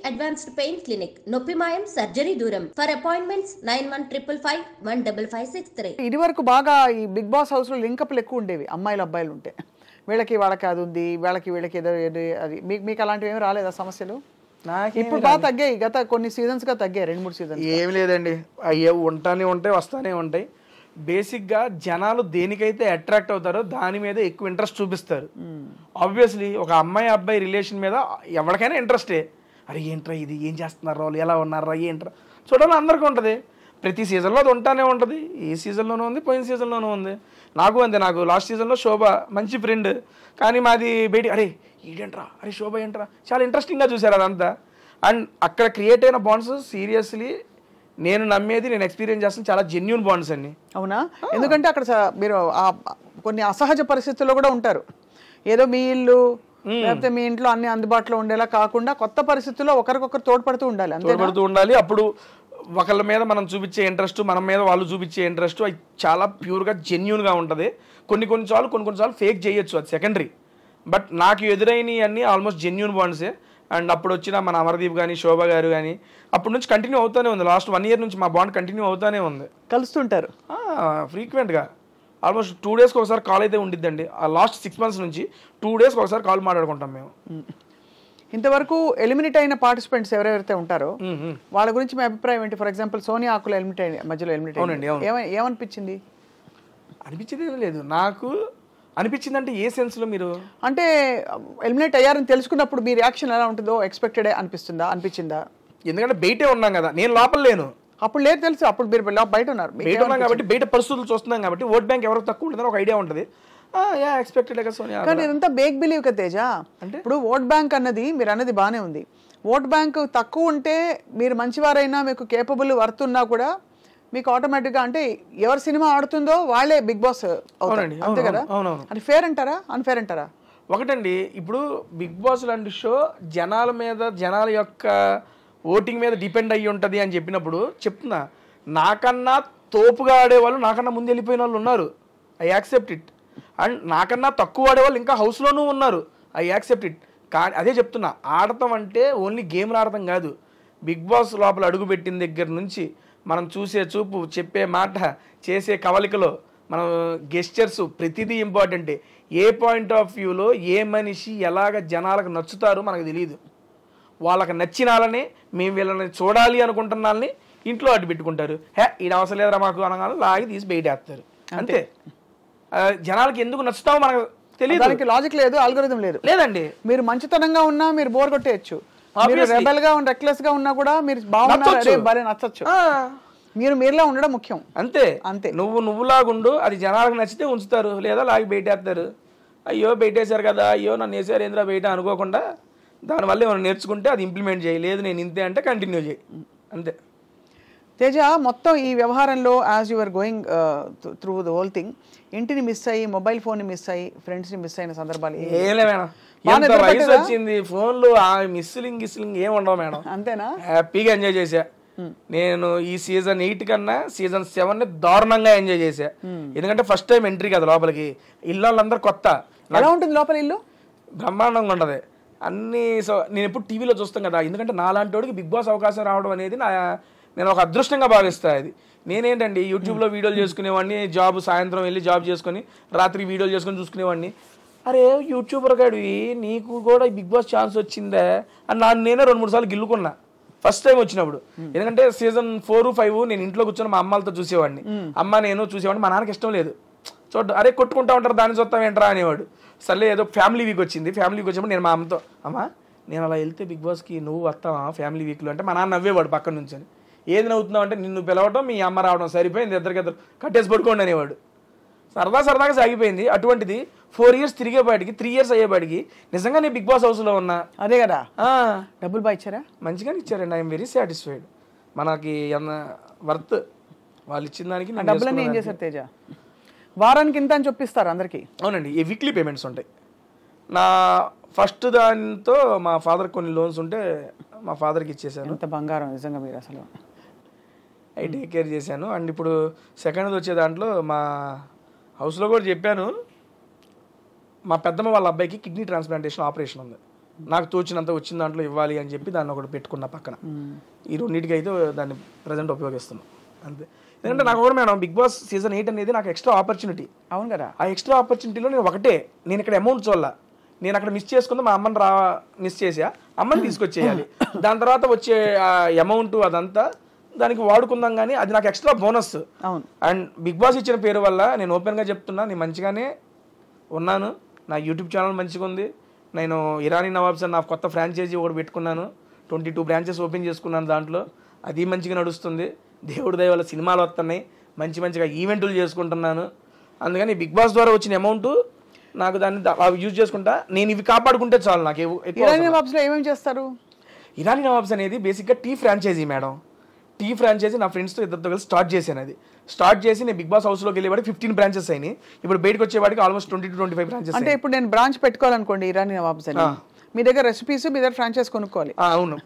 Advanced pain clinic, నొప్పి మాయం, surgery దూరం. For appointments 9155515563. ఇది వరకు బాగా ఈ బిగ్ బాస్ హౌస్ లో లింకప్లు ఎక్కువ ఉండేవి, అమ్మాయిలు అబ్బాయిలు ఉంటే. వాళ్ళకి అది ఉంది, వీళ్ళకి ఏదో అది. మీకు అలాంటివి ఏమి రాలేదా సమస్యలు? ఇప్పుడు బాగా తగ్గాయి, గత కొన్ని సీజన్స్ గా తగ్గాయి, 2-3 సీజన్స్. ఏమి లేదండి, అయ్యే ఉంటానే ఉంటాయి, వస్తానే ఉంటాయి. బేసిక్గా జనాలు దేనికైతే అట్రాక్ట్ అవుతారో దాని మీద ఎక్కువ ఇంట్రెస్ట్ చూపిస్తారు. ఆబ్వియస్లీ ఒక అమ్మాయి అబ్బాయి రిలేషన్ మీద ఎవరికైనా ఇంట్రెస్టే. అరే ఏంట్రా ఇది, ఏం చేస్తున్నారు వాళ్ళు, ఎలా ఉన్నారా, ఏంట్రా చూడాలని అందరికీ ఉంటుంది. ప్రతి సీజన్లో అది ఉంటానే ఉంటుంది. ఈ సీజన్లోనూ ఉంది, పోయిన సీజన్లోనూ ఉంది. నాకు అంతే. నాకు లాస్ట్ సీజన్లో శోభ మంచి ఫ్రెండ్, కానీ మాది బయట అరే ఏంట్రా, అరే శోభ ఏంట్రా, చాలా ఇంట్రెస్టింగ్గా చూశారు అదంతా. అండ్ అక్కడ క్రియేట్ అయిన బాండ్స్ సీరియస్లీ నేను నమ్మేది, నేను ఎక్స్పీరియన్స్ చేస్తాను, చాలా జెన్యూన్ బాండ్స్ అండి. అవునా? ఎందుకంటే అక్కడ మీరు కొన్ని అసహజ పరిస్థితుల్లో కూడా ఉంటారు. ఏదో మీ ఇల్లు లేకపోతే మీ ఇంట్లో అన్ని అందుబాటులో ఉండేలా కాకుండా కొత్త పరిస్థితుల్లో ఒకరికొకరు తోడ్పడుతూ ఉండాలి. అప్పుడు ఒకళ్ళ మీద మనం చూపించే ఇంట్రెస్ట్, మన మీద వాళ్ళు చూపించే ఇంట్రెస్ట్ అది చాలా ప్యూర్గా జెన్యూన్గా ఉంటుంది. కొన్నిసార్లు ఫేక్ చేయొచ్చు, అది సెకండరీ. బట్ నాకు ఎదురైనవి అన్నీ ఆల్మోస్ట్ జెన్యూన్ బాండ్సే. అండ్ అప్పుడు వచ్చిన మన అమర్దీప్ కానీ శోభ గారు కానీ అప్పటి నుంచి కంటిన్యూ అవుతూనే ఉంది. లాస్ట్ 1 year నుంచి మా బాండ్ కంటిన్యూ అవుతూనే ఉంది. కలుస్తుంటారు ఫ్రీక్వెంట్గా, ఆల్మోస్ట్ 2 daysకి ఒకసారి కాల్ అయితే ఉండిద్దండి. ఆ లాస్ట్ 6 months నుంచి 2 daysకి ఒకసారి కాల్ మాట్లాడుకుంటాం మేము. ఇంతవరకు ఎలిమినేట్ అయిన పార్టిసిపెంట్స్ ఎవరెవరైతే ఉంటారో వాళ్ళ గురించి మీ అభిప్రాయం ఏంటి? ఫర్ ఎగ్జాంపుల్ సోనియా ఆకుల మధ్యలో ఎలిమినేట్ ఏమనిపించింది? అనిపించింది లేదు నాకు. అనిపించింది అంటే ఏ సెన్స్లో? మీరు అంటే ఎలిమినేట్ అయ్యారని తెలుసుకున్నప్పుడు మీ రియాక్షన్ ఎలా ఉంటుందో ఎక్స్పెక్టెడ్ అనిపించిందా? ఎందుకంటే బయటే ఉన్నాం కదా, నేను లోపల లేను. అప్పుడు లేదు తెలుసు, అప్పుడు మీరు బయట ఉన్నారు, బయట ఉన్నాం కాబట్టి బయట పరిస్థితులు చూస్తున్నాం కాబట్టి ఓట్ బ్యాంక్ ఎవరికి తక్కువ ఉంటుందని ఒక ఐడియా ఉంటుంది. ఎక్స్పెక్టెడ్ కదా సోనియా. కానీ ఇదంతా బేక్ బిలీవ్ కదా తేజ. అంటే ఇప్పుడు ఓట్ బ్యాంక్ అన్నది మీరు అన్నది బాగానే ఉంది. ఓట్ బ్యాంక్ తక్కువ ఉంటే మీరు మంచివారైనా మీకు కేపబుల్ వర్త్ ఉన్నా కూడా మీకు ఆటోమేటిక్గా అంటే ఎవరి సినిమా ఆడుతుందో వాళ్ళే బిగ్ బాస్ అవుతారండి, అంతే కదా? అది ఫేర్ అంటారా, అన్ఫేర్ అంటారా? ఒకటండి, ఇప్పుడు బిగ్ బాస్ లాంటి షో జనాల మీద, జనాల యొక్క ఓటింగ్ మీద డిపెండ్ అయ్యి ఉంటుంది అని చెప్పినప్పుడు చెప్తున్నా, నాకన్నా తోపుగా ఆడేవాళ్ళు నాకన్నా ముందు వెళ్ళిపోయిన వాళ్ళు ఉన్నారు, ఐ యాక్సెప్ట్ ఇట్. అండ్ నాకన్నా తక్కువ ఆడేవాళ్ళు ఇంకా హౌస్లోనూ ఉన్నారు, ఐ యాక్సెప్ట్ ఇట్. కానీ అదే చెప్తున్నా, ఆడటం అంటే ఓన్లీ గేమ్లు ఆడటం కాదు. బిగ్ బాస్ లోపల అడుగుపెట్టిన దగ్గర నుంచి మనం చూసే చూపు, చెప్పే మాట, చేసే కవలికలో మనం గెస్చర్స్ ప్రతిదీ ఇంపార్టెంటే. ఏ పాయింట్ ఆఫ్ వ్యూలో ఏ మనిషి ఎలాగ జనాలకు నచ్చుతారో మనకు తెలియదు. వాళ్ళకి నచ్చిన వాళ్ళని, మేము వీళ్ళని చూడాలి అనుకుంటున్న వాళ్ళని ఇంట్లో అడ్డు పెట్టుకుంటారు. ఈడ అవసరం లేదురా మాకు అనగానే లాగి తీసి బయటేస్తారు, అంతే. జనాలకి ఎందుకు నచ్చుతామో మనకు తెలియదు. దానికి లాజిక్ లేదు, అల్గోరిథం లేదండి. మీరు మంచితనంగా ఉన్నా మీరు బోర్ కొట్టేయచ్చు, రెబెల్ గా రెక్లెస్ గా ఉన్నా కూడా మీరు బాగున్నారు నచ్చచ్చు. మీరులా ఉండడం ముఖ్యం, అంతే. నువ్వులాగుండు, అది జనాలకు నచ్చితే ఉంచుతారు, లేదా లాగి బయటేస్తారు. అయ్యో బయటేశారు కదా, అయ్యో నన్ను వేసారు ఏంద్రా బయట అనుకోకుండా దానివల్ల ఏమైనా నేర్చుకుంటే అది ఇంప్లిమెంట్ చేయి, లేదు నేను ఇంతే అంటే కంటిన్యూ చేయి, అంతే. తేజ, మొత్తం ఈ వ్యవహారంలో as your going through the whole thing, ఇంటిని మిస్ అయ్యి, మొబైల్ ఫోన్ ని మిస్ అయ్యి, ఫ్రెండ్స్ ని మిస్ అయిన సందర్భాలు ఏలే మేడం. వయసు వచ్చింది, ఫోన్లు గిస్లింగ్ ఏం ఉండవు మేడం, అంతేనా? హ్యాపీగా ఎంజాయ్ చేసా నేను. ఈ season 8 కన్నా season 7 దారుణంగా ఎంజాయ్ చేసా. ఎందుకంటే ఫస్ట్ టైం ఎంట్రీ కదా లోపలికి, ఇల్లు వాళ్ళందరూ కొత్త. ఎలా ఉంటుంది లోపల ఇల్లు? బ్రహ్మాండంగా ఉండదు అన్ని. సో నేను ఎప్పుడు టీవీలో చూస్తాను కదా, ఎందుకంటే నాలాంటి వాడికి బిగ్ బాస్ అవకాశం రావడం అనేది నేను ఒక అదృష్టంగా భావిస్తాను. అది నేనేంటండి యూట్యూబ్లో వీడియోలు చేసుకునేవాడిని, జాబ్ సాయంత్రం వెళ్ళి జాబ్ చేసుకొని రాత్రి వీడియోలు చేసుకొని చూసుకునేవాడిని. అరే యూట్యూబర్ గాడివి, నీకు కూడా బిగ్ బాస్ ఛాన్స్ వచ్చిందే అని నేనే 2-3 సార్లు గిల్లుకున్నా ఫస్ట్ టైం వచ్చినప్పుడు. ఎందుకంటే season 4, 5 నేను ఇంట్లో కూర్చొని మా అమ్మాలతో చూసేవాడిని, నేను చూసేవాడిని. మా నాన్నకి ఇష్టం లేదు అరే కొట్టుకుంటా ఉంటారు దాన్ని చూస్తాం ఏంట్రా అనేవాడు. సర్లే ఏదో ఫ్యామిలీ వీక్ వచ్చింది, ఫ్యామిలీ వీక్ వచ్చినప్పుడు నేను మా అమ్మతో, అమ్మా నేను అలా వెళ్తే బిగ్ బాస్కి నువ్వు వస్తావా ఫ్యామిలీ వీక్లో అంటే, మా నాన్న నవ్వేవాడు పక్కన నుంచి. ఏది నవ్వుతున్నావు అంటే, నిన్ను పిలవడం మీ అమ్మ రావడం సరిపోయింది, ఇద్దరు కట్టేసి పడుకోండి అనేవాడు. సరదాగా సాగిపోయింది. అటువంటిది 4 years తిరిగేపాటికి 3 years అయ్యేపాటికి నిజంగా నేను బిగ్ బాస్ హౌస్లో ఉన్నా. అదే కదా, డబ్బులు బాగా ఇచ్చారా? మంచిగానే ఇచ్చారండి, ఐఎమ్ వెరీ సాటిస్ఫైడ్. మనకి వర్త్ వాళ్ళు ఇచ్చిన దానికి. డబ్బులన్నీ ఏం చేశారు తేజ? వారానికి ఇంత అని చెప్పిస్తారు అందరికి? అవునండి, ఈ వీక్లీ పేమెంట్స్ ఉంటాయి. నా ఫస్ట్ దానితో మా ఫాదర్ కొన్ని లోన్స్ ఉంటే మా ఫాదర్కి ఇచ్చేసాను. ఎంత బంగారం నిజంగా మీరు అసలు. అవి టేక్ కేర్ చేశాను. అండ్ ఇప్పుడు సెకండ్ వచ్చే దాంట్లో మా హౌస్లో కూడా చెప్పాను, మా పెద్దమ్మ వాళ్ళ అబ్బాయికి కిడ్నీ ట్రాన్స్ప్లాంటేషన్ ఆపరేషన్ ఉంది. నాకు తోచినంత వచ్చిన దాంట్లో ఇవ్వాలి అని చెప్పి దాన్ని ఒకటి పెట్టుకున్న పక్కన. ఈ రెండింటికి అయితే దాన్ని ప్రజెంట్ ఉపయోగిస్తున్నాం అంతే. ఎందుకంటే నాకు కూడా మేడం బిగ్ బాస్ సీజన్ 8 అనేది నాకు ఎక్స్ట్రా ఆపర్చునిటీ. అవును కదా. ఆ ఎక్స్ట్రా ఆపర్చునిటీలో నేను ఇక్కడ అమౌంట్ చూడాల, నేను అక్కడ మిస్ చేసుకుందా మా అమ్మని మిస్ చేసా, అమ్మని తీసుకొచ్చేయాలి. దాని తర్వాత వచ్చే ఆ అమౌంట్ అదంతా దానికి వాడుకుందాం, కానీ అది నాకు ఎక్స్ట్రా బోనస్. అవును. అండ్ బిగ్ బాస్ ఇచ్చిన పేరు వల్ల నేను ఓపెన్గా చెప్తున్నా, నేను మంచిగానే ఉన్నాను. నా యూట్యూబ్ ఛానల్ మంచిగా ఉంది. నేను ఇరానీ నవాబ్స్ అని నా కొత్త ఫ్రాంచైజీ ఒకటి పెట్టుకున్నాను. 22 బ్రాంచెస్ ఓపెన్ చేసుకున్నాను. దాంట్లో అది మంచిగా నడుస్తుంది. దేవుడి దయ వల్ల సినిమాలు వస్తున్నాయి, మంచిగా ఈవెంట్లు చేసుకుంటున్నాను. అందుకని బిగ్ బాస్ ద్వారా వచ్చిన అమౌంట్ నాకు దాన్ని యూజ్ చేసుకుంటా. నేను ఇవి కాపాడుకుంటే చాలు నాకు. ఇరానీ నవాబ్స్లో ఏమేమి చేస్తారు? ఇరానీ నవాబ్స్ అనేది బేసిక్గా tea franchise madam. Tea franchise నా ఫ్రెండ్స్తో ఇద్దరితో కలిసి స్టార్ట్ చేశాను. అది స్టార్ట్ చేసి నేను బిగ్ బాస్ హౌస్లోకి వెళ్ళేవాడికి 15 బ్రాంచెస్ అయినాయి. ఇప్పుడు బయటకు వచ్చేవాడికి ఆల్మోస్ట్ 20 to 25 బ్రాంచెస్. అంటే ఇప్పుడు నేను బ్రాంచ్ పెట్టుకోవాలనుకోండి ఇరానీ నవాబ్స్ అని, మీ దగ్గర రెసిపీస్, మీ దగ్గర ఫ్రాంచైజ్ కొనుక్కోవాలి. అవును,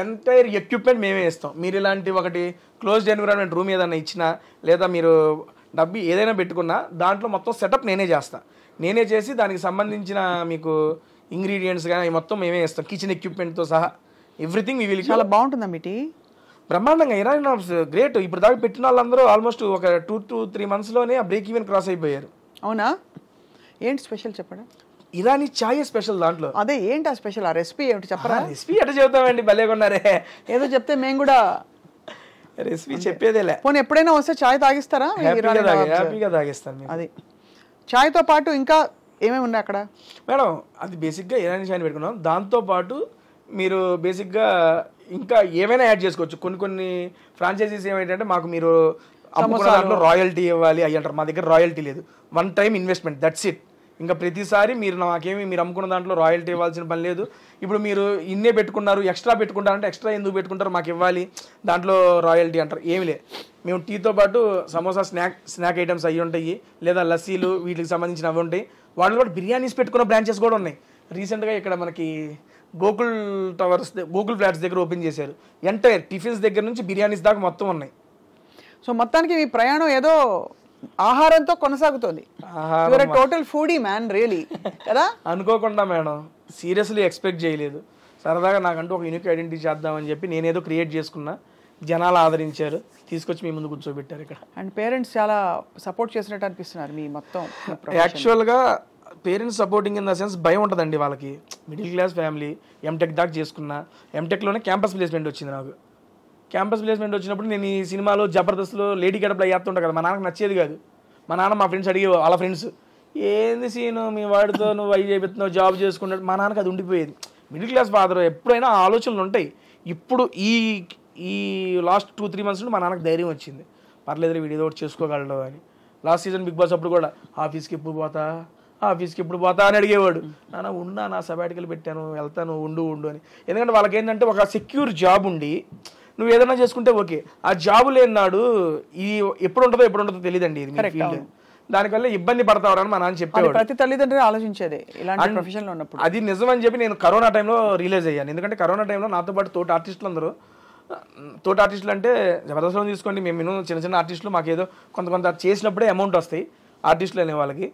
ఎంటైర్ ఎక్విప్మెంట్ మేమే ఇస్తాం. మీరు ఇలాంటి ఒకటి క్లోజ్డ్ ఎన్విరాన్మెంట్ రూమ్ ఏదైనా ఇచ్చినా, లేదా మీరు డబ్బు ఏదైనా పెట్టుకున్నా దాంట్లో మొత్తం సెటప్ నేనే చేస్తా. నేనే చేసి దానికి సంబంధించిన మీకు ఇంగ్రీడియంట్స్ కానీ మొత్తం మేమే ఇస్తాం, కిచెన్ ఎక్విప్మెంట్తో సహా ఎవ్రీథింగ్. మీ చాలా బాగుంటుందా మీ టీ? బ్రహ్మాండంగా. Irani nawabs great. ఇప్పుడు దాకా పెట్టిన వాళ్ళందరూ ఆల్మోస్ట్ ఒక 2 to 3 monthsలోనే ఆ బ్రేక్ ఈవెన్ క్రాస్ అయిపోయారు. అవునా? ఏంటి స్పెషల్ చెప్పండి. ఇరానీ చాయ్ స్పెషల్ దాంట్లో. అదే ఏంటి ఆ స్పెషల్? ఆ రెసిపీ ఏమిటి చెప్పరా? రెసిపీ ఎట్లా చెబుతామండి, భలే కొన్నారే. ఏదో చెప్తే మేము కూడా రెసిపీ చెప్పేదేలే. పోనీ ఎప్పుడైనా వస్తే చాయ్ తాగిస్తారా? హ్యాపీగా తాగిస్తాను. అది చాయ్తో పాటు ఇంకా ఏమేమి ఉన్నాయి అక్కడ మేడం? అది బేసిక్గా ఇరానీ చాయ్ పెట్టుకున్నాం. దాంతోపాటు మీరు బేసిక్గా ఇంకా ఏమైనా యాడ్ చేసుకోవచ్చు. కొన్ని ఫ్రాంచైజీస్ ఏమైందంటే మాకు మీరు అమ్ముకున్న దాంట్లో రాయల్టీ ఇవ్వాలి అయ్యి అంటారు. మా దగ్గర రాయల్టీ లేదు, 1 time ఇన్వెస్ట్మెంట్, దట్స్ ఇట్. ఇంకా ప్రతిసారి మీరు మీరు అమ్ముకున్న దాంట్లో రాయల్టీ ఇవ్వాల్సిన పని లేదు. ఇప్పుడు మీరు ఇన్నే పెట్టుకున్నారు, ఎక్స్ట్రా పెట్టుకుంటారంటే ఎక్స్ట్రా ఎందుకు పెట్టుకుంటారు, మాకు ఇవ్వాలి, దాంట్లో రాయల్టీ అంటారు. ఏమి లే. మేము టీతో పాటు సమోసా స్నాక్ ఐటమ్స్ అవి ఉంటాయి, లేదా లస్సీలు వీటికి సంబంధించిన అవి ఉంటాయి. వాటిలో కూడా బిర్యానీస్ పెట్టుకున్న బ్రాంచెస్ కూడా ఉన్నాయి. రీసెంట్గా ఇక్కడ మనకి గోకుల్ ఫ్లాట్స్ దగ్గర ఓపెన్ చేశారు. ఎంటైర్ టిఫిన్స్ దగ్గర నుంచి బిర్యానీస్ దాకా మొత్తం ఉన్నాయి. సో మొత్తానికి మీ ప్రయాణం ఏదో ఆహారంతో కొనసాగుతుంది. టోటల్ ఫుడీ మ్యాన్ రియలీ కదా. అనుకోకుండా మేడం, సీరియస్లీ ఎక్స్పెక్ట్ చేయలేదు. సరదాగా నాకంటూ ఒక యూనిక్ ఐడెంటిటీ చేద్దామని చెప్పి నేనేదో క్రియేట్ చేసుకున్నా. జనాలు ఆదరించారు, తీసుకొచ్చి మీ ముందు కూర్చోబెట్టారు ఇక్కడ. అండ్ పేరెంట్స్ చాలా సపోర్ట్ చేసినట్టు అనిపిస్తున్నారు మీ మొత్తం. యాక్చువల్గా parents supporting in the sense భయం ఉంటుందండి వాళ్ళకి. మిడిల్ క్లాస్ ఫ్యామిలీ, ఎంటెక్ దాకా చేసుకున్నా. ఎంటెక్లోనే క్యాంపస్ ప్లేస్మెంట్ వచ్చింది నాకు. క్యాంపస్ ప్లేస్మెంట్ వచ్చినప్పుడు నేను ఈ సినిమాలో జబర్దస్త్లో లేడీ గడపలో వేస్తుంటా కదా, మా నాన్నకు నచ్చేది కాదు. మా నాన్న మా ఫ్రెండ్స్ అడిగే వాళ్ళ ఫ్రెండ్స్, ఏంది సీను మీ వాడితో నువ్వు అవి చేస్తున్నావు, జాబ్ చేసుకున్నాడు. మా నాన్నకు అది ఉండిపోయేది. మిడిల్ క్లాస్ ఫాదర్ ఎప్పుడైనా ఆలోచనలు ఉంటాయి. ఇప్పుడు ఈ లాస్ట్ 2-3 months నుండి మా నాన్నకు ధైర్యం వచ్చింది. పర్లేదు వీడు ఏదో ఒకటి చేసుకోగలడు అని. లాస్ట్ సీజన్ బిగ్ బాస్ అప్పుడు కూడా ఆఫీస్కి ఎప్పుడు పోతా అని అడిగేవాడు. నాన్న ఉన్నా, నా సబాటికలు పెట్టాను, వెళ్తాను, ఉండు అని. ఎందుకంటే వాళ్ళకి ఏంటంటే ఒక సెక్యూర్ జాబ్ ఉండి నువ్వు ఏదైనా చేసుకుంటే ఓకే. ఆ జాబు లేనాడు ఇది ఎప్పుడు ఉంటుందో తెలియదండి. ఇది ఫీల్డ్, దానివల్ల ఇబ్బంది పడతావని మా నాన్న చెప్పేవాడు. ప్రతి తల్లిదండ్రులు ఆలోచించేది ఇలాంటి ప్రొఫెషన్లో ఉన్నప్పుడు. అది నిజం అని చెప్పి నేను కరోనా టైంలో రియలైజ్ అయ్యాను. ఎందుకంటే కరోనా టైంలో నాతో పాటు తోటి ఆర్టిస్టులు అందరూ, తోటి ఆర్టిస్టులు అంటే జబర్దస్త్లో తీసుకోండి, మేము చిన్న ఆర్టిస్టులు, మాకేదో కొంత చేసినప్పుడే అమౌంట్ వస్తాయి ఆర్టిస్టులు అనే వాళ్ళకి.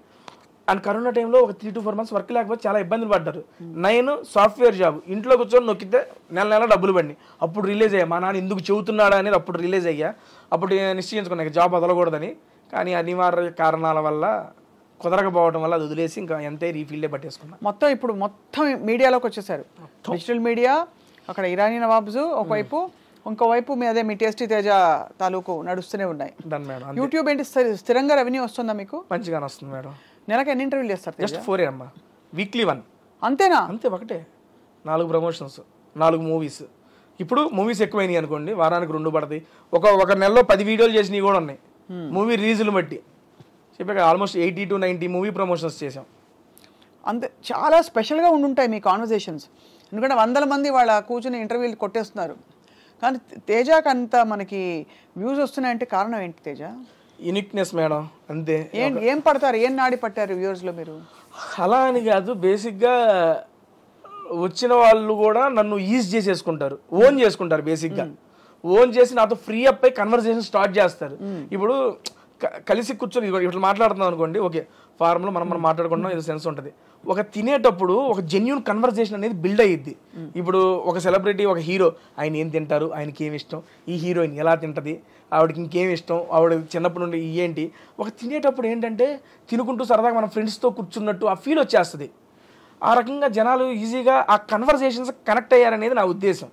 అండ్ కరోనా టైంలో ఒక 3 to 4 months వర్క్ లేకపోతే చాలా ఇబ్బందులు పడ్డారు. నేను సాఫ్ట్వేర్ జాబ్ ఇంట్లో కూర్చొని నొక్కితే నెల డబ్బులు పడి. అప్పుడు రిలీజ్ అయ్యా మా నాన్న ఎందుకు చెబుతున్నాడా అనేది. అప్పుడు రిలీజ్ అయ్యా. అప్పుడు నిశ్చయించుకున్నా జాబ్ వదలకూడదని. కానీ అనివార్య కారణాల వల్ల కుదరకపోవడం వల్ల అది వదిలేసి ఇంకా ఎంతైర్ ఈ ఫీల్డే పట్టేసుకున్నా. మొత్తం మీడియాలోకి వచ్చేసారు. డిజిటల్ మీడియా, అక్కడ ఇరానీ నవాబ్స్ ఒకవైపు, ఇంకోవైపు మీ టేస్టీ తేజ తాలూకు నడుస్తూనే ఉన్నాయి. యూట్యూబ్ ఏంటి స్థిరంగా రెవెన్యూ వస్తుందా మీకు? మంచిగానే వస్తుంది మేడం. నెలకి ఎన్ని ఇంటర్వ్యూలు చేస్తారు? జస్ట్ 4 అమ్మా, వీక్లీ 1. అంతేనా? అంతే, ఒకటే. 4 ప్రమోషన్స్, 4 మూవీస్. ఇప్పుడు మూవీస్ ఎక్కువైనాయి అనుకోండి, వారానికి 2 పడతాయి. ఒక నెలలో 10 వీడియోలు చేసినవి కూడా ఉన్నాయి. మూవీ రిలీజులు బట్టి చెప్పాక ఆల్మోస్ట్ 80 to 90 మూవీ ప్రమోషన్స్ చేసాం. అంతే, చాలా స్పెషల్గా ఉండుంటాయి మీ కాన్వర్సేషన్స్. ఎందుకంటే 100 మంది వాళ్ళ కూర్చుని ఇంటర్వ్యూలు కొట్టేస్తున్నారు. కానీ తేజకి అంత మనకి వ్యూస్ వస్తున్నాయంటే కారణం ఏంటి తేజ? యూనిక్నెస్ మేడం, అంతే. ఏం పడతారు, ఏం నాడి పట్టారు వ్యూవర్స్లో మీరు? అలా అని కాదు, బేసిక్గా వచ్చిన వాళ్ళు కూడా నన్ను ఈజ్ చేసేసుకుంటారు, ఓన్ చేసుకుంటారు. బేసిక్గా ఓన్ చేసి నాతో ఫ్రీ అప్ అయి కన్వర్సేషన్ స్టార్ట్ చేస్తారు. ఇప్పుడు కలిసి కూర్చొని ఇట్లా మాట్లాడుతున్నాం అనుకోండి, ఓకే ఫార్మ్లో మనం మాట్లాడుకుంటున్నాం, ఏదో సెన్స్ ఉంటుంది. ఒక తినేటప్పుడు ఒక జెన్యూన్ కన్వర్జేషన్ అనేది బిల్డ్ అయ్యిద్ది. ఇప్పుడు ఒక సెలబ్రిటీ, ఒక హీరో, ఆయన ఏం తింటారు, ఆయనకి ఏమి ఇష్టం, ఈ హీరోయిన్ ఎలా తింటుంది, ఆవిడకి ఇంకేమి ఇష్టం, ఆవిడ చిన్నప్పటి నుండి ఏంటి, ఒక తినేటప్పుడు ఏంటంటే తినుకుంటూ సరదాగా మన ఫ్రెండ్స్తో కూర్చున్నట్టు ఆ ఫీల్ వచ్చేస్తుంది. ఆ రకంగా జనాలు ఈజీగా ఆ కన్వర్జేషన్స్ కనెక్ట్ అయ్యారనేది నా ఉద్దేశం.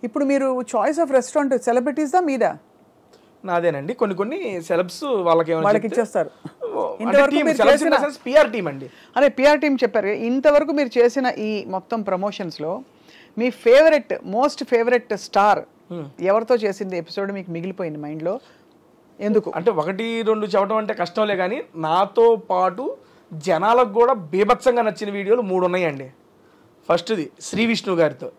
ఇప్పుడు మీరు చాయిస్ ఆఫ్ రెస్టారెంట్ సెలబ్రిటీస్దా మీదా? నాదేనండి. కొన్ని సెలబ్స్ వాళ్ళకి ఇచ్చేస్తారు. పిఆర్ టీమ్ అండి. అదే పిఆర్ టీమ్ చెప్పారు. ఇంతవరకు మీరు చేసిన ఈ మొత్తం ప్రమోషన్స్లో మీ మోస్ట్ ఫేవరెట్ స్టార్ ఎవరితో చేసింది ఎపిసోడ్ మీకు మిగిలిపోయింది మైండ్లో? ఎందుకు అంటే 1-2 చెప్పడం అంటే కష్టంలే, కానీ నాతో పాటు జనాలకు కూడా బీభత్సంగా నచ్చిన వీడియోలు 3 ఉన్నాయండి. ఫస్ట్ది శ్రీ విష్ణు గారితో,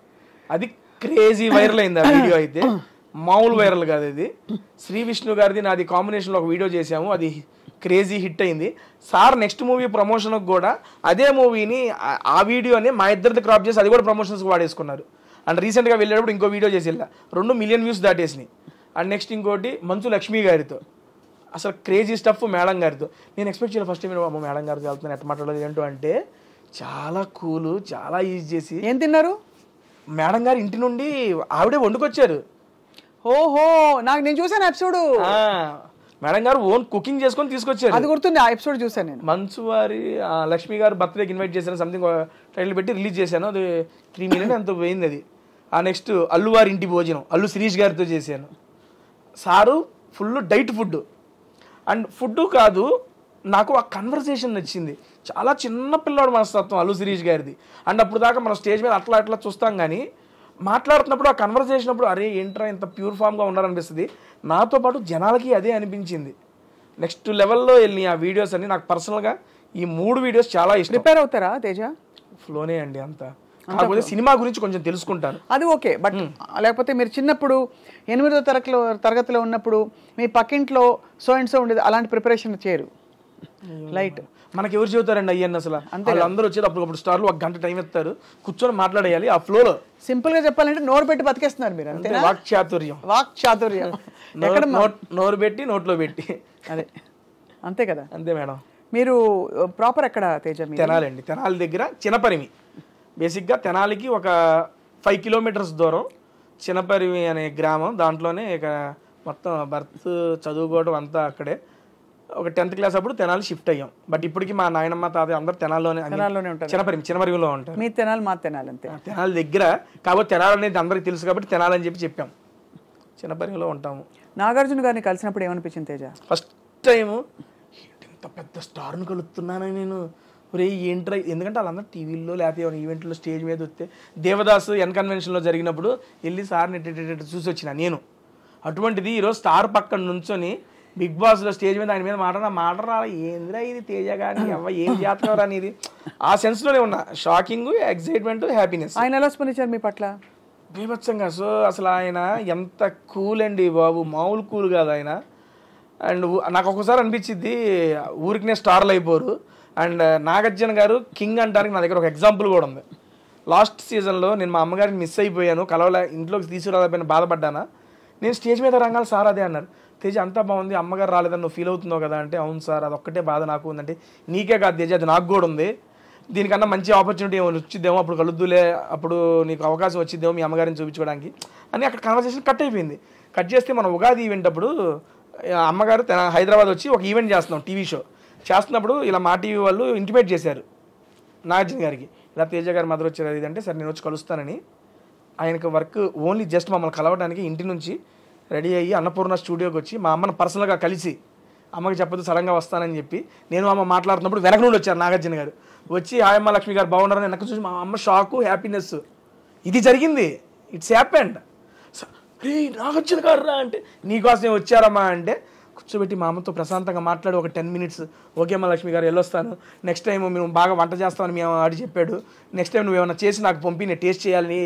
అది క్రేజీ వైరల్ అయింది. ఆ వీడియో అయితే మామూలు వైరల్ కాదు. అది శ్రీ విష్ణు గారిది నాది కాంబినేషన్లో ఒక వీడియో చేసాము, అది క్రేజీ హిట్ అయింది. సార్ నెక్స్ట్ మూవీ ప్రమోషన్కి కూడా అదే మూవీని ఆ వీడియోని మా ఇద్దరిది క్రాప్ చేసి అది కూడా ప్రమోషన్స్కి వాడేసుకున్నారు. అండ్ రీసెంట్గా వెళ్ళేటప్పుడు ఇంకో వీడియో చేసి 2 మిలియన్ వ్యూస్ దాటేసినాయి. అండ్ నెక్స్ట్ ఇంకోటి మంచు లక్ష్మి గారితో, అసలు క్రేజీ స్టఫ్ మేడం గారితో. నేను ఎక్స్పెక్ట్ చేయాలి ఫస్ట్ టైం మేడం గారితో వెళ్తున్నాను, ఎట్లా మాట్లాడలేదు ఏంటో అంటే చాలా కూల్, చాలా ఈజీ చేసి. ఏం తిన్నారు? మేడం గారు ఇంటి నుండి ఆవిడే వండుకొచ్చారు. ఓహో, నేను చూసాను ఎపిసోడ్. మేడం గారు ఓన్ కుకింగ్ చేసుకొని తీసుకొచ్చారు. అది గుర్తుంది, ఆ ఎపిసోడ్ చూసాను నేను. మంచు వారి లక్ష్మి గారు బర్త్డేకి ఇన్వైట్ చేశాను, సంథింగ్ టైటిల్ పెట్టి రిలీజ్ చేశాను. అది 3 మిలియన్ ఎంతో పోయింది అది. ఆ నెక్స్ట్ అల్లు వారి ఇంటి భోజనం అల్లు శిరీష్ గారితో చేశాను. Sir full diet food. And food కాదు, నాకు ఆ కన్వర్సేషన్ నచ్చింది. చాలా చిన్న పిల్లాడు మనస్తత్వం అల్లు శిరీష్ గారిది. అండ్ అప్పుడు దాకా మనం స్టేజ్ మీద అట్లా చూస్తాం, కానీ మాట్లాడుతున్నప్పుడు ఆ కన్వర్సేషన్ అప్పుడు అరే ఏంట్రా ఇంత ప్యూర్ ఫామ్గా ఉన్నారనిపిస్తుంది. నాతో పాటు జనాలకి అదే అనిపించింది. నెక్స్ట్ లెవెల్లో వెళ్ళి ఆ వీడియోస్ అన్ని నాకు పర్సనల్గా ఈ 3 వీడియోస్ చాలా ఇష్టం. ప్రిపేర్ అవుతారా తేజ? ఫ్లోనే అండి అంతా. కాకపోతే సినిమా గురించి కొంచెం తెలుసుకుంటాను, అది ఓకే. బట్ లేకపోతే మీరు చిన్నప్పుడు 8వ తరగతిలో ఉన్నప్పుడు మీ పక్కింట్లో సో అండ్ సో ఉండేది, అలాంటి ప్రిపరేషన్ చేయరు? లైట్ మనకి ఎవరు చెబుతారండి అయ్యన్న? అసలు అందరూ వచ్చేది అప్పుడు స్టార్లు 1 గంట టైం ఇస్తారు, కూర్చొని మాట్లాడేయాలి ఆ ఫ్లోలో. సింపుల్ గా చెప్పాలంటే నోరు పెట్టి బతికేస్తున్నారు మీరు, అంతే. వాక్చాతుర్యం నోరు పెట్టి నోట్లో పెట్టి, అదే అంతే కదా. అంతే మేడం. మీరు ప్రాపర్ ఎక్కడ తేజ? తెనాలండి. తెనాలి దగ్గర చినపరిమి. బేసిక్గా తెనాలికి ఒక 5 కిలోమీటర్స్ దూరం చినపరిమి అనే గ్రామం. దాంట్లోనే ఇక మొత్తం బర్త్ చదువుకోవడం అంతా అక్కడే. ఒక 10th క్లాస్ అప్పుడు తెనాలి షిఫ్ట్ అయ్యాం. బట్ ఇప్పటికి మా నాయనమ్మ తాతయ్య అందరూ తెనాల్లోనే ఉంటారు. చినపరిమిలో ఉంటారు. మీ తెనాలి మా తెనాలి అంతే. తెనాలి దగ్గర కాబట్టి తెనాలి అనేది అందరికి తెలుసు కాబట్టి తెనాలి అని చెప్పాం. చినపరిమిలో ఉంటాము. నాగార్జున గారిని కలిసినప్పుడు ఏమనిపించింది తేజ? ఫస్ట్ టైము ఇంత పెద్ద స్టార్ను కలుస్తున్నానని నేను రే ఏంట్రా, ఎందుకంటే వాళ్ళందరూ టీవీల్లో లేకపోతే ఏమైనా ఈవెంట్లో స్టేజ్ మీద వస్తే దేవదాసు కన్వెన్షన్లో జరిగినప్పుడు వెళ్ళి సార్ని చూసి వచ్చిన నేను. అటువంటిది ఈరోజు స్టార్ పక్కన నుంచొని బిగ్ బాస్లో స్టేజ్ మీద ఆయన మీద మాట్లాడాలా ఏంద్రా ఇది తేజ కానీ ఏం చేస్తున్నారా అనేది ఆ సెన్స్లోనే ఉన్నా. Shocking, excitement, happiness. ఆయన ఎలా స్పందించారు మీ పట్ల? బీభత్సంగా. సో అసలు ఆయన ఎంత కూల్ అండి బాబు, మామూలు కూల్ కాదు ఆయన. అండ్ నాకు ఒక్కోసారి అనిపించింది ఊరికినే స్టార్లు అయిపోరు. అండ్ నాగార్జున గారు కింగ్ అంటానికి నా దగ్గర ఒక ఎగ్జాంపుల్ కూడా ఉంది. లాస్ట్ సీజన్లో నేను మా అమ్మగారిని మిస్ అయిపోయాను, కలవలే, ఇంట్లోకి తీసుకురాలేకపోయినా బాధపడ్డానా. నేను స్టేజ్ మీద రంగాలి, సార్ అదే అన్నారు, తేజ అంతా బాగుంది, అమ్మగారు రాలేదని నువ్వు ఫీల్ అవుతున్నావు కదా అంటే, అవును సార్ అది ఒక్కటే బాధ నాకు ఉందంటే, నీకే కాదు తేజ అది నాకు కూడా ఉంది, దీనికన్నా మంచి ఆపర్చునిటీ ఏమో వచ్చిద్దేమో, అప్పుడు కలుద్దులే, అప్పుడు నీకు అవకాశం వచ్చిద్దేమో మీ అమ్మగారిని చూపించుకోవడానికి అని. అక్కడ కన్వర్సేషన్ కట్ అయిపోయింది. కట్ చేస్తే మనం ఉగాది ఈవెంట్ అప్పుడు అమ్మగారు హైదరాబాద్ వచ్చి ఒక ఈవెంట్ చేస్తున్నాం, టీవీ షో చేస్తున్నప్పుడు ఇలా మా టీవీ వాళ్ళు ఇంటిమేట్ చేశారు నాగార్జున గారికి, ఇలా తేజ గారి మదర్ వచ్చారు అది అంటే, సరే నేను వచ్చి కలుస్తానని. ఆయనకు వర్క్ ఓన్లీ జస్ట్ మమ్మల్ని కలవడానికి ఇంటి నుంచి రెడీ అయ్యి అన్నపూర్ణ స్టూడియోకి వచ్చి మా అమ్మను పర్సనల్గా కలిసి, అమ్మకి చెప్పదు సడన్గా వస్తానని చెప్పి, నేను అమ్మ మాట్లాడుతున్నప్పుడు వెనక నుండి వచ్చారు నాగార్జున గారు. వచ్చి ఆయమ్మ లక్ష్మి గారు బాగున్నారని వెనక చూసి మా అమ్మ షాకు, హ్యాపీనెస్. ఇది జరిగింది, ఇట్స్ హ్యాపెండ్. రే నాగార్జున గారు రా అంటే, నీకోసం వచ్చారమ్మా అంటే కూర్చోబెట్టి మా అమ్మతో ప్రశాంతంగా మాట్లాడి ఒక 10 minutes, ఓకే అమ్మ లక్ష్మి గారు వెళ్ళొస్తాను, నెక్స్ట్ టైం మేము బాగా వంట చేస్తామని మేము ఆడి చెప్పాడు, నెక్స్ట్ టైం నువ్వు ఏమైనా చేసి నాకు పంపి నేను టేస్ట్ చేయాలని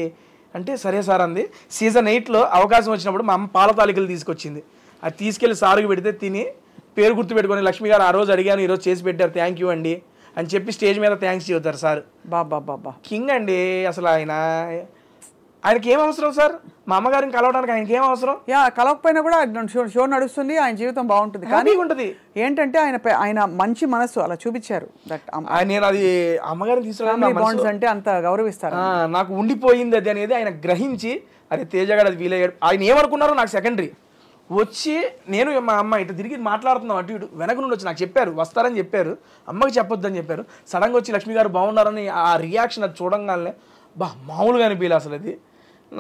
అంటే, సరే సార్ అంది. సీజన్ 8లో అవకాశం వచ్చినప్పుడు మా అమ్మ పాల తాలికలు తీసుకొచ్చింది, అది తీసుకెళ్ళి సారుకు పెడితే తిని పేరు గుర్తుపెట్టుకొని, లక్ష్మి గారు ఆ రోజు అడిగాను ఈరోజు చేసి పెట్టారు, థ్యాంక్ యూ అండి అని చెప్పి స్టేజ్ మీద థ్యాంక్స్ చెబుతారు సార్. బాబా కింగ్ అండి అసలు ఆయన. ఆయనకి ఏం అవసరం సార్? మా అమ్మగారిని కలవడానికి ఆయనకి ఏం అవసరం? కలవకపోయినా కూడా షో నడుస్తుంది, ఆయన జీవితం బాగుంటుంది. కానీ ఉంటుంది ఏంటంటే ఆయన మంచి మనసు అలా చూపించారు. నేను అది అమ్మగారిని తీసుకురావడం అంటే అంత గౌరవిస్తారు. నాకు ఉండిపోయింది అది అనేది ఆయన గ్రహించి, అరే తేజగాడు అది ఫీల్ అయ్యాడు. ఆయన ఏమనుకున్నారో నాకు సెకండరీ. వచ్చి నేను మా అమ్మ ఇటు తిరిగి మాట్లాడుతున్నాం, అటు ఇటు వెనక నుండి వచ్చి నాకు చెప్పారు, వస్తారని చెప్పారు, అమ్మకి చెప్పొద్దని చెప్పారు. సడన్గా వచ్చి లక్ష్మి గారు బాగున్నారని ఆ రియాక్షన్ అది చూడంగానే మామూలుగా అనిపించలే అసలు. అది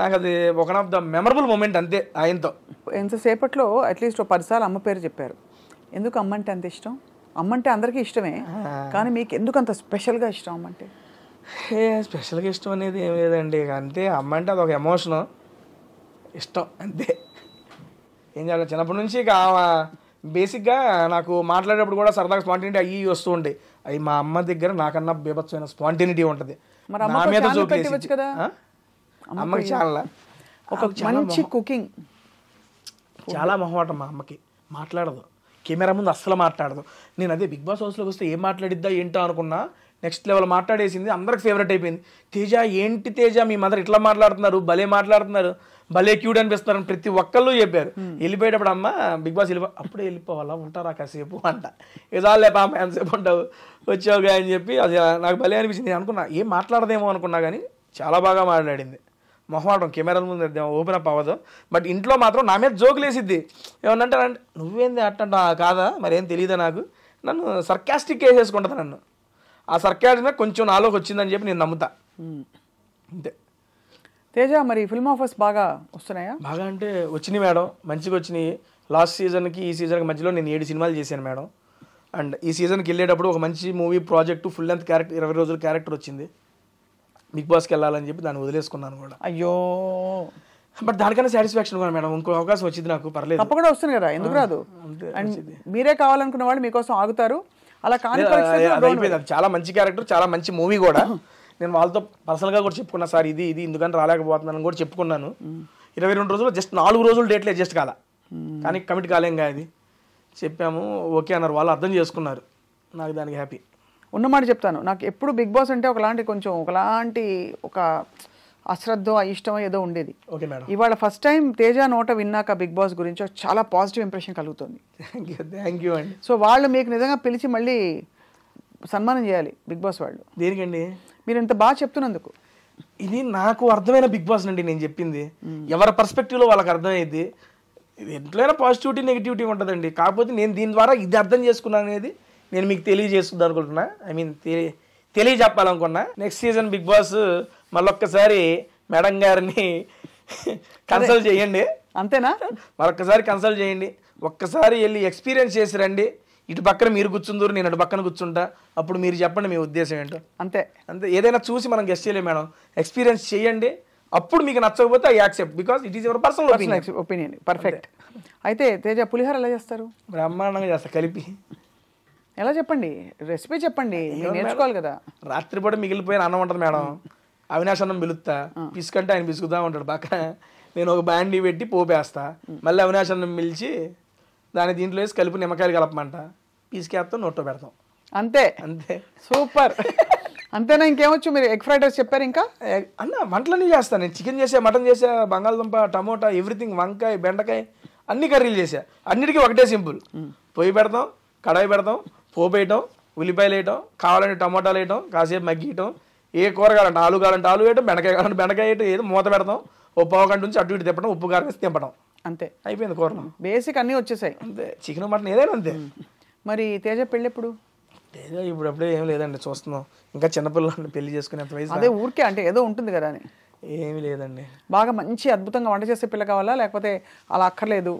నాకు అది one of the memorable moment అంతే ఆయనతో. ఎంతసేపట్లో అట్లీస్ట్ 10 సార్లు అమ్మ పేరు చెప్పారు. ఎందుకు అమ్మ అంటే అంత ఇష్టం? అమ్మ అంటే అందరికీ ఇష్టమే, కానీ మీకు ఎందుకు అంత స్పెషల్గా ఇష్టం అమ్మ అంటే? స్పెషల్గా ఇష్టం అనేది ఏం లేదండి, అంతే. అమ్మ అంటే అదొక ఎమోషను, ఇష్టం అంతే. ఏం చేయాలి, చిన్నప్పటి నుంచి ఇక బేసిక్గా నాకు మాట్లాడేటప్పుడు కూడా సరదాగా స్పాంటినిటీ అయ్యి వస్తూ ఉంటాయి. అవి మా అమ్మ దగ్గర నాకన్నా బీభత్సమైన స్పాంటినిటీ ఉంటుంది. నా మీద జోకులేసి కదా అమ్మకి చాలా ఒక మంచి కుకింగ్, చాలా మొహమాటం మా అమ్మకి. మాట్లాడదు, కెమెరా ముందు అస్సలు మాట్లాడదు. నేను అదే బిగ్ బాస్ హౌస్లోకి వస్తే ఏం మాట్లాడిద్దా ఏంటో అనుకున్నా, నెక్స్ట్ లెవెల్ మాట్లాడేసింది. అందరికి ఫేవరెట్ అయిపోయింది. తేజ ఏంటి తేజ మీ మదర్ ఇట్లా మాట్లాడుతున్నారు, భలే మాట్లాడుతున్నారు, భలే క్యూట్ అనిపిస్తున్నారని ప్రతి ఒక్కళ్ళు చెప్పారు. వెళ్ళిపోయేటప్పుడు అమ్మ బిగ్ బాస్ అప్పుడే వెళ్ళిపోవాలా, ఉంటారా కాసేపు అంట. ఇదాలే పాప ఎంతసేపు ఉంటావు, వచ్చావుగా అని చెప్పి అది నాకు భలే అనిపించింది. నేను అనుకున్నా ఏం మాట్లాడదేమో అనుకున్నా, కానీ చాలా బాగా మాట్లాడింది. మొహమాటం కెమెరాల ముందు ఓపెన్ అప్ అవ్వదు, బట్ ఇంట్లో మాత్రం నా మీద జోకులు వేసిద్ది. ఏమన్నంటే నువ్వేంది అట్టంట కాదా మరేం తెలియదా నాకు, నన్ను సర్కాస్టిక్ వేసేసుకుంటుంది నన్ను. ఆ సర్కాస్టిక్ కొంచెం నాలోకి వచ్చిందని చెప్పి నేను నమ్ముతా అంతే. తేజ మరి ఫిల్మ్ ఆఫర్స్ బాగా వస్తున్నాయా? బాగా అంటే వచ్చినాయి మేడం, మంచిగా వచ్చినాయి. లాస్ట్ సీజన్కి ఈ సీజన్కి మధ్యలో నేను 7 సినిమాలు చేశాను మేడం. అండ్ ఈ సీజన్కి వెళ్ళేటప్పుడు ఒక మంచి movie project full length character 20 రోజుల క్యారెక్టర్ వచ్చింది. బిగ్ బాస్కి వెళ్ళాలని చెప్పి దాన్ని వదిలేసుకున్నాను కూడా. అయ్యో, బట్ దానికన్నా సాటిస్ఫాక్షన్ కూడా మేడం, ఇంకో అవకాశం వచ్చింది నాకు, పర్లేదు. తప్పకుండా వస్తుంది కదా, ఎందుకు రాదు? మీరే కావాలనుకున్న వాళ్ళు మీకోసం ఆగుతారు. అలా కానీ అయిపోయింది. అది చాలా మంచి క్యారెక్టర్, చాలా మంచి మూవీ కూడా. నేను వాళ్ళతో పర్సనల్గా కూడా చెప్పుకున్నా, సార్ ఇది ఎందుకని రాలేకపోతున్నాను కూడా చెప్పుకున్నాను. 22 రోజులు జస్ట్ 4 రోజులు డేట్లు అడ్జస్ట్ కాల, కానీ కమిట్ కాలేంగా అది చెప్పాము, ఓకే అన్నారు వాళ్ళు, అర్థం చేసుకున్నారు. నాకు దానికి హ్యాపీ. ఉన్నమాట చెప్తాను, నాకు ఎప్పుడు బిగ్ బాస్ అంటే ఒకలాంటి ఒక అశ్రద్ధ ఇష్టం ఏదో ఉండేది. Okay madam. ఇవాళ ఫస్ట్ టైం తేజ నోట విన్నాక బిగ్ బాస్ గురించి చాలా పాజిటివ్ ఇంప్రెషన్ కలుగుతుంది. థ్యాంక్ యూ అండి. సో వాళ్ళు మీకు నిజంగా పిలిచి మళ్ళీ సన్మానం చేయాలి బిగ్ బాస్ వాళ్ళు. దేనికండి? మీరు ఇంత బాగా చెప్తున్నందుకు. ఇది నాకు అర్థమైన బిగ్ బాస్ అండి నేను చెప్పింది. ఎవరి పర్స్పెక్టివ్లో వాళ్ళకి అర్థమయ్యేది. ఎంతైనా పాజిటివిటీ నెగిటివిటీ ఉంటుందండి, కాకపోతే నేను దీని ద్వారా ఇది అర్థం చేసుకున్నాను అనేది నేను మీకు తెలియజేసుకుందాం అనుకుంటున్నా. ఐ మీన్ తెలియజెప్పాలనుకున్నా. నెక్స్ట్ సీజన్ బిగ్ బాస్ మళ్ళొక్కసారి మేడం గారిని కన్సల్ట్ చేయండి. అంతేనా? మరొక్కసారి కన్సల్ట్ చేయండి, ఒక్కసారి వెళ్ళి ఎక్స్పీరియన్స్ చేసి రండి. ఇటు పక్కన మీరు కూర్చుందరు, నేను అటు పక్కన కూర్చుంటా, అప్పుడు మీరు చెప్పండి మీ ఉద్దేశం ఏంటో. అంతే. ఏదైనా చూసి మనం గెస్ట్ చేయలేము మేడం, ఎక్స్పీరియన్స్ చేయండి. అప్పుడు మీకు నచ్చకపోతే I accept, because it is your personal opinion. Perfect. అయితే తేజ పులిహోర ఎలా చేస్తారు? బ్రహ్మాండంగా చేస్తా, కలిపి. ఎలా చెప్పండి, రెసిపీ చెప్పండి, నేర్చుకోవాలి కదా. రాత్రిపూట మిగిలిపోయిన అన్నం ఉంటుంది మేడం, అవినాష్ అన్నం పిలుస్తా, పిసుకంటే ఆయన పిసుకుతా ఉంటాడు పక్కన, నేను ఒక బ్యాండీ పెట్టి పోపేస్తా, మళ్ళీ అవినాష్ అన్నం పిలిచి దాన్ని దీంట్లో వేసి కలిపి నిమ్మకాయలు కలపమంట, పిసికేస్తాం, నోట్లో పెడతాం. అంతే. సూపర్. అంతేనా? ఇంకేమొచ్చు? మీరు ఎగ్ ఫ్రైడ్ రైస్ చెప్పారు, ఇంకా అన్న వంటలన్నీ చేస్తాను నేను. చికెన్ చేసా, మటన్ చేసా, బంగాళదుంప, టమోటా, ఎవ్రీథింగ్, వంకాయ, బెండకాయ, అన్ని కర్రీలు చేసా. అన్నిటికీ ఒకటే సింపుల్, పొయ్యి పెడతాం, కడాయి పెడతాం, పోపు వేయటం, ఉల్లిపాయలు వేయటం, కావాలంటే టమోటాలు వేయటం, కాసేపు మగ్గియటం, ఏ కూర కావాలంటే ఆలు కావాలంటే ఆలు వేయటం, బెండకాయ కావాలంటే బెండకాయ వేయటం, ఏదో మూత పెడతాం, ఓ పావు గంట నుంచి అటు ఇటు తిప్పడం, ఉప్పు కారం వేసి తింపడం, అంతే, అయిపోయింది కూరలో. బేసిక్ అన్నీ వచ్చేసాయి. అంతే, చికెన్ మటన్ ఏదైనా అంతే. మరి తేజ పెళ్ళి ఎప్పుడు? తేజ ఇప్పుడప్పుడే ఏం లేదండి, చూస్తున్నాం. ఇంకా చిన్నపిల్లలు పెళ్లి చేసుకునేంత వయసు. అదే ఊరికే అంటే ఏదో ఉంటుంది కదా అని ఏమీ లేదండి. బాగా మంచి అద్భుతంగా వంట చేసే పిల్ల కావాలా, లేకపోతే అలా అక్కర్లేదు?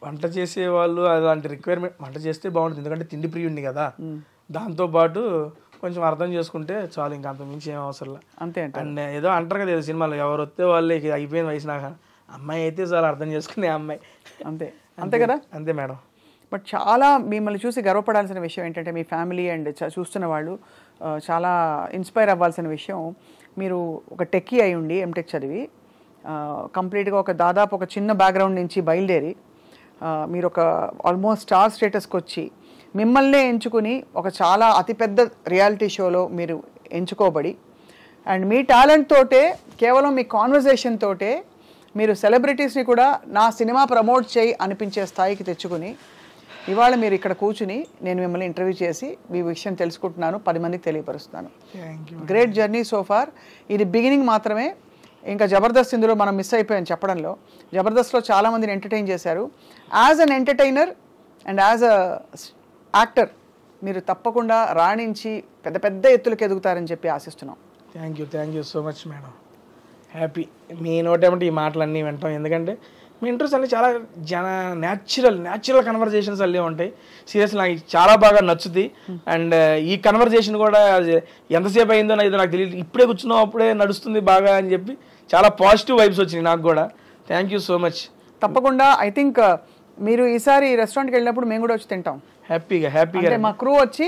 వంట చేసే వాళ్ళు అలాంటి రిక్వైర్మెంట్, వంట చేస్తే బాగుంటుంది, ఎందుకంటే తిండి ప్రియుడిని కదా, దాంతోపాటు కొంచెం అర్థం చేసుకుంటే చాలు, ఇంకా అంత మించి ఏం అవసరం. అంతే అండ్ ఏదో అంటారు కదా ఏదో సినిమాలో, ఎవరు వస్తే వాళ్ళు అయిపోయిన వయసు నాకు, అమ్మాయి అయితే చాలా అర్థం చేసుకునే అమ్మాయి. అంతే అంతే కదా. అంతే మేడం. బట్ చాలా మిమ్మల్ని చూసి గర్వపడాల్సిన విషయం ఏంటంటే, మీ ఫ్యామిలీ అండ్ చూస్తున్న వాళ్ళు చాలా ఇన్స్పైర్ అవ్వాల్సిన విషయం, మీరు ఒక టెక్కీ అయి ఉండి ఎంటెక్ చదివి కంప్లీట్గా ఒక దాదాపు ఒక చిన్న బ్యాక్గ్రౌండ్ నుంచి బయలుదేరి మీరు ఒక ఆల్మోస్ట్ స్టార్ స్టేటస్కి వచ్చి మిమ్మల్నే ఎంచుకుని ఒక చాలా అతిపెద్ద రియాలిటీ షోలో మీరు ఎంచుకోబడి అండ్ మీ టాలెంట్ తోటే, కేవలం మీ కాన్వర్జేషన్ తోటే మీరు సెలబ్రిటీస్ని కూడా నా సినిమా ప్రమోట్ చేయి అనిపించే స్థాయికి తెచ్చుకుని ఇవాళ మీరు ఇక్కడ కూర్చుని నేను మిమ్మల్ని ఇంటర్వ్యూ చేసి మీ విషయం తెలుసుకుంటున్నాను, 10 మందికి తెలియపరుస్తున్నాను. Great journey so far. ఇది బిగినింగ్ మాత్రమే. ఇంకా జబర్దస్త్ ఇందులో మనం మిస్ అయిపోయాం చెప్పడంలో. జబర్దస్త్లో చాలామందిని ఎంటర్టైన్ చేశారు. As an entertainer and as a actor మీరు తప్పకుండా రాణించి పెద్ద పెద్ద ఎత్తులకు ఎదుగుతారని చెప్పి ఆశిస్తున్నాం. Thank you so much madam. Happy మీ నోటేమంటే ఈ మాటలన్నీ వింటాం. ఎందుకంటే మీ ఇంట్రెస్ట్ అన్నీ చాలా న్యాచురల్ కన్వర్జేషన్స్ అల్లే ఉంటాయి. సీరియస్లీ నాకు చాలా బాగా నచ్చుతుంది. అండ్ ఈ కన్వర్జేషన్ కూడా ఎంతసేపు అయిందో నాకు తెలియదు, ఇప్పుడే కూర్చున్నాం అప్పుడే నడుస్తుంది బాగా అని చెప్పి చాలా పాజిటివ్ వైబ్స్ వచ్చినాయి నాకు కూడా. Thank you so much. తప్పకుండా ఐ థింక్ మీరు ఈసారి రెస్టారెంట్కి వెళ్ళినప్పుడు మేము కూడా వచ్చి తింటాం హ్యాపీగా. అంటే మా క్రూ వచ్చి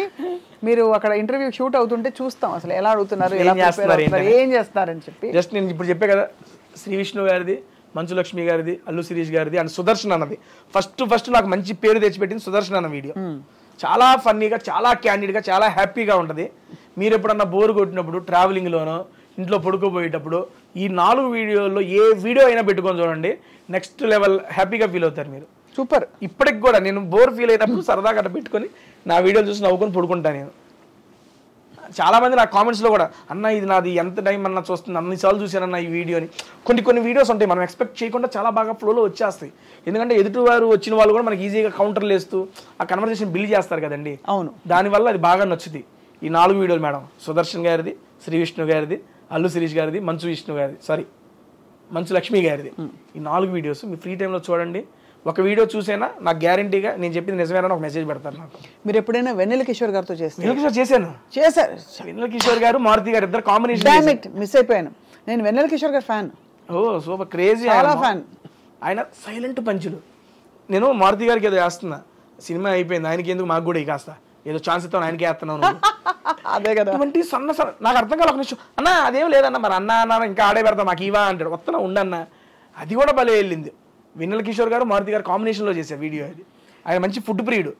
మీరు అక్కడ ఇంటర్వ్యూ షూట్ అవుతుంటే చూస్తాం అసలు ఎలా అడుగుతున్నారు, ఏం చేస్తున్నారని చెప్పి. జస్ట్ నేను ఇప్పుడు చెప్పే కదా, శ్రీ విష్ణు గారిది, మంచు లక్ష్మి గారిది, అల్లు శిరీష్ గారిది అండ్ సుదర్శన్ అన్నది ఫస్ట్ నాకు మంచి పేరు తెచ్చిపెట్టింది సుదర్శన్ అన్న వీడియో. చాలా ఫన్నీగా, చాలా క్యాండిడ్గా, చాలా హ్యాపీగా ఉంటుంది. మీరు ఎప్పుడన్నా బోర్ కొట్టినప్పుడు, ట్రావెలింగ్లోనో, ఇంట్లో పడుకోబోయేటప్పుడు ఈ 4 వీడియోల్లో ఏ వీడియో అయినా పెట్టుకొని చూడండి, నెక్స్ట్ లెవెల్ హ్యాపీగా ఫీల్ అవుతారు మీరు. సూపర్. ఇప్పటికి కూడా నేను బోర్ ఫీల్ అయినప్పుడు సరదాగా అట్లా పెట్టుకొని నా వీడియోలు చూసి నవ్వుకొని పడుకుంటాను నేను. చాలా మంది నా కామెంట్స్లో కూడా, అన్న ఇది నాది ఎంత టైం అన్న చూస్తుంది, అన్నిసార్లు చూశానన్న ఈ వీడియోని. కొన్ని వీడియోస్ ఉంటాయి మనం ఎక్స్పెక్ట్ చేయకుండా చాలా బాగా ఫ్లోలో వచ్చేస్తాయి. ఎందుకంటే ఎదుటివారు వచ్చిన వాళ్ళు కూడా మనకి ఈజీగా కౌంటర్లు వేస్తూ ఆ కన్వర్జేషన్ బిల్డ్ చేస్తారు కదండి. అవును, దానివల్ల అది బాగా నచ్చుతుంది. ఈ 4 వీడియోలు మేడం, సుదర్శన్ గారిది, శ్రీ విష్ణు గారిది, అల్లు శిరీష్ గారిది, మంచు లక్ష్మి గారిది. ఈ 4 వీడియోస్ మీ ఫ్రీ టైంలో చూడండి. ఒక వీడియో చూసేనా నాకు గ్యారంటీగా నేను చెప్పింది నిజమేనా ఒక మెసేజ్ పెడతారు నాకు. మీరు ఎప్పుడైనా వెన్నెల కిషోర్ గారితో చేశాను. వెన్నెల కిషోర్ గారు, మారుతి గారు ఇద్దరు కాంబినేషన్ మిస్ అయిపోయాను. నేను వెన్నెల కిషోర్ గారు ఫ్యాన్. ఓ సూపర్ క్రేజీ, చాలా ఫ్యాన్. ఆయన సైలెంట్ పంచులు. నేను మారుతి గారికి ఏదో వేస్తున్నా, సినిమా అయిపోయింది, ఆయనకి ఎందుకు మాకు కూడా కాస్త ఏదో ఛాన్స్ ఇస్తాను, ఆయనకి వేస్తున్నాను. అదే కదా, ఇటువంటి సన్న నాకు అర్థం కాదు. ఒక నిమిషం అన్న అదేం లేదన్న, మరి అన్న ఇంకా ఆడే పెడతా మాకు ఇవా అంటాడు. వస్తున్నా ఉండన్న, అది కూడా భలే వెళ్ళింది. వెన్నెల కిషోర్ గారు, మారుతి గారు కాంబినేషన్లో చేసే వీడియో అది. ఆయన మంచి ఫుడ్ ప్రియుడు,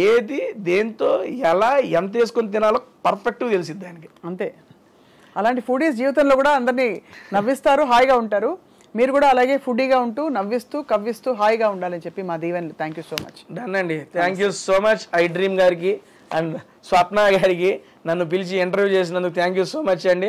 ఏది దేంతో ఎలా ఎంత వేసుకొని తినాలో పర్ఫెక్ట్గా తెలిసిద్ది ఆయనకి. అంతే. అలాంటి ఫుడీస్ జీవితంలో కూడా అందరినీ నవ్విస్తారు, హాయిగా ఉంటారు. మీరు కూడా అలాగే ఫుడీగా ఉంటూ నవ్విస్తూ కవ్విస్తూ హాయిగా ఉండాలని చెప్పి మా దీవెనలు. Thank you so much. Done అండి. Thank you so much iDream గారికి అండ్ స్వప్న గారికి నన్ను పిలిచి ఇంటర్వ్యూ చేసినందుకు థ్యాంక్ యూ సో మచ్ అండి.